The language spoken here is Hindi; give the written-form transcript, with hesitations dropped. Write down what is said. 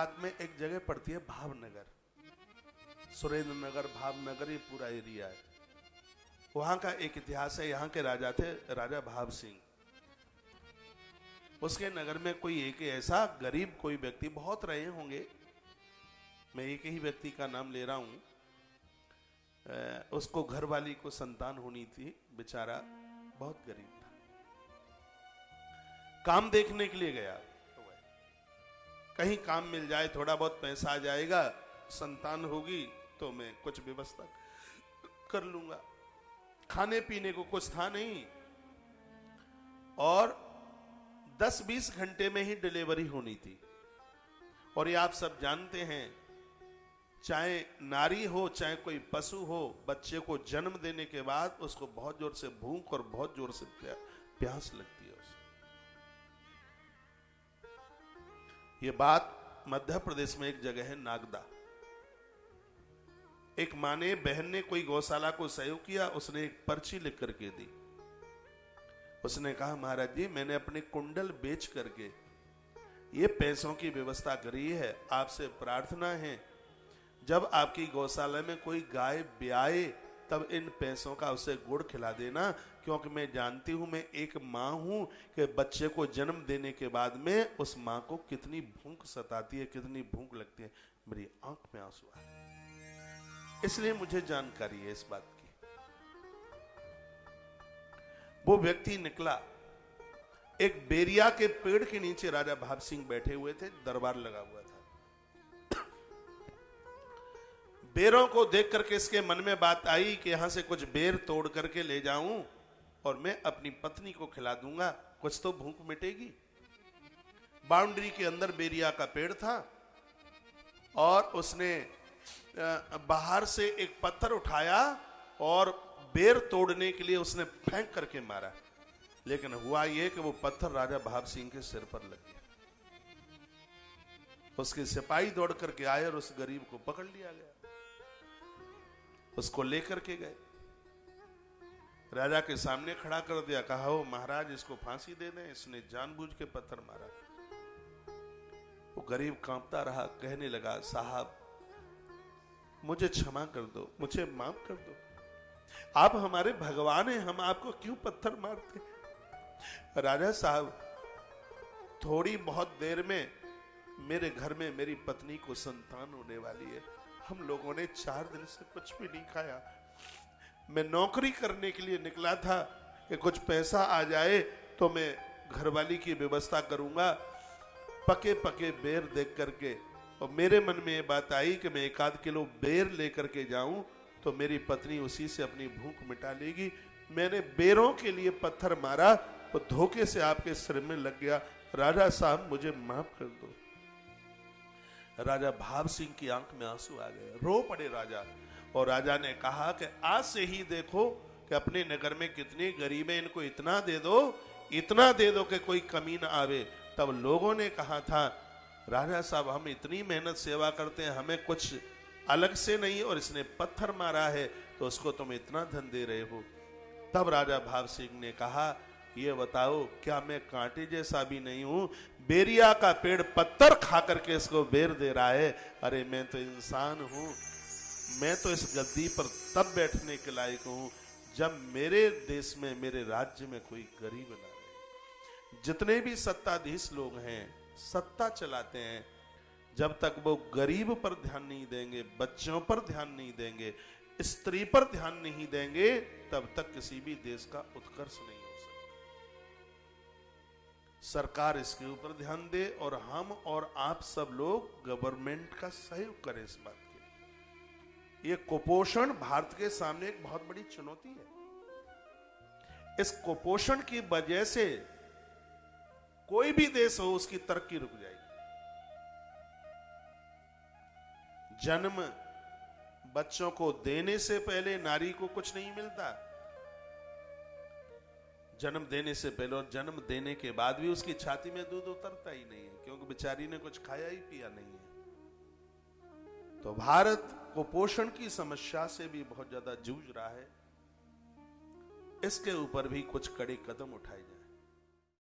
गुजरात में एक जगह पड़ती है भावनगर, सुरेंद्र नगर, भावनगर, ये पूरा एरिया है। वहां का एक इतिहास है। यहाँ के राजा थे राजा भाव सिंह। उसके नगर में कोई एक ऐसा गरीब कोई व्यक्ति, बहुत रहे होंगे, मैं एक ही व्यक्ति का नाम ले रहा हूं, उसको घरवाली को संतान होनी थी, बेचारा बहुत गरीब था। काम देखने के लिए गया, कहीं काम मिल जाए, थोड़ा बहुत पैसा आ जाएगा, संतान होगी तो मैं कुछ व्यवस्था कर लूंगा। खाने पीने को कुछ था नहीं, और 10-20 घंटे में ही डिलीवरी होनी थी। और ये आप सब जानते हैं, चाहे नारी हो चाहे कोई पशु हो, बच्चे को जन्म देने के बाद उसको बहुत जोर से भूख और बहुत जोर से प्यास लगती है उसे। ये बात मध्य प्रदेश में एक जगह है नागदा। एक माँ ने, बहन ने कोई गौशाला को सहयोग किया, उसने एक पर्ची लिख करके दी। उसने कहा, महाराज जी, मैंने अपने कुंडल बेच करके ये पैसों की व्यवस्था करी है, आपसे प्रार्थना है जब आपकी गौशाला में कोई गाय ब्याए तब इन पैसों का उसे गुड़ खिला देना, क्योंकि मैं जानती हूं, मैं एक माँ हूं कि बच्चे को जन्म देने के बाद में उस माँ को कितनी भूख सताती है, कितनी भूख लगती है। मेरी आंख में आंसू आ गए, इसलिए मुझे जानकारी है इस बात की। वो व्यक्ति निकला, एक बेरिया के पेड़ के नीचे राजा भाव सिंह बैठे हुए थे, दरबार लगा हुआ था। बेरों को देख करके इसके मन में बात आई कि यहां से कुछ बेर तोड़ करके ले जाऊं और मैं अपनी पत्नी को खिला दूंगा, कुछ तो भूख मिटेगी। बाउंड्री के अंदर बेरिया का पेड़ था, और उसने बाहर से एक पत्थर उठाया और बेर तोड़ने के लिए उसने फेंक करके मारा। लेकिन हुआ यह कि वो पत्थर राजा भाव सिंह के सिर पर लग गया। उसके सिपाही दौड़ करके आए और उस गरीब को पकड़ लिया गया। उसको लेकर के गए, राजा के सामने खड़ा कर दिया, कहा, हो महाराज, इसको फांसी दे दें, इसने जानबूझ के पत्थर मारा। वो गरीब कांपता रहा, कहने लगा, साहब मुझे क्षमा कर दो, मुझे माफ कर दो, आप हमारे भगवान हैं, हम आपको क्यों पत्थर मारते। राजा साहब, थोड़ी बहुत देर में मेरे घर में मेरी पत्नी को संतान होने वाली है, हम लोगों ने 4 दिन से कुछ भी नहीं खाया। मैं नौकरी करने के लिए निकला था कि कुछ पैसा आ जाए तो मैं घरवाली की व्यवस्था करूंगा। पके पके बेर देख करके, और मेरे मन में ये बात आई कि मैं 1-8 किलो बेर लेकर के जाऊं तो मेरी पत्नी उसी से अपनी भूख मिटा लेगी। मैंने बेरों के लिए पत्थर मारा, तो धोखे से आपके सिर में लग गया। राजा साहब, मुझे माफ कर दो। राजा भाव सिंह की आंख में आंसू आ गए, रो पड़े राजा। और राजा ने कहा कि आज से ही देखो कि अपने नगर में कितने गरीब हैं, इनको इतना दे दो कि कोई कमी ना आवे। तब लोगों ने कहा था, राजा साहब, हम इतनी मेहनत सेवा करते हैं, हमें कुछ अलग से नहीं, और इसने पत्थर मारा है तो उसको तुम इतना धन दे रहे हो। तब राजा भाव सिंह ने कहा, ये बताओ, क्या मैं कांटे जैसा भी नहीं हूं? बेरिया का पेड़ पत्थर खा करके इसको बेर दे रहा है। अरे मैं तो इंसान हूं, मैं तो इस गद्दी पर तब बैठने के लायक हूं जब मेरे देश में, मेरे राज्य में कोई गरीब ना रहे। जितने भी सत्ताधीश लोग हैं, सत्ता चलाते हैं, जब तक वो गरीब पर ध्यान नहीं देंगे, बच्चों पर ध्यान नहीं देंगे, स्त्री पर ध्यान नहीं देंगे, तब तक किसी भी देश का उत्कर्ष नहीं हो सकता। सरकार इसके ऊपर ध्यान दे, और हम और आप सब लोग गवर्नमेंट का सहयोग करें इस बात के। ये कुपोषण भारत के सामने एक बहुत बड़ी चुनौती है। इस कुपोषण की वजह से कोई भी देश हो, उसकी तरक्की रुक जाएगी। जन्म बच्चों को देने से पहले नारी को कुछ नहीं मिलता, जन्म देने से पहले और जन्म देने के बाद भी उसकी छाती में दूध उतरता ही नहीं है, क्योंकि बेचारी ने कुछ खाया ही पिया नहीं है। तो भारत कुपोषण की समस्या से भी बहुत ज्यादा जूझ रहा है। इसके ऊपर भी कुछ कड़े कदम उठाए जाए।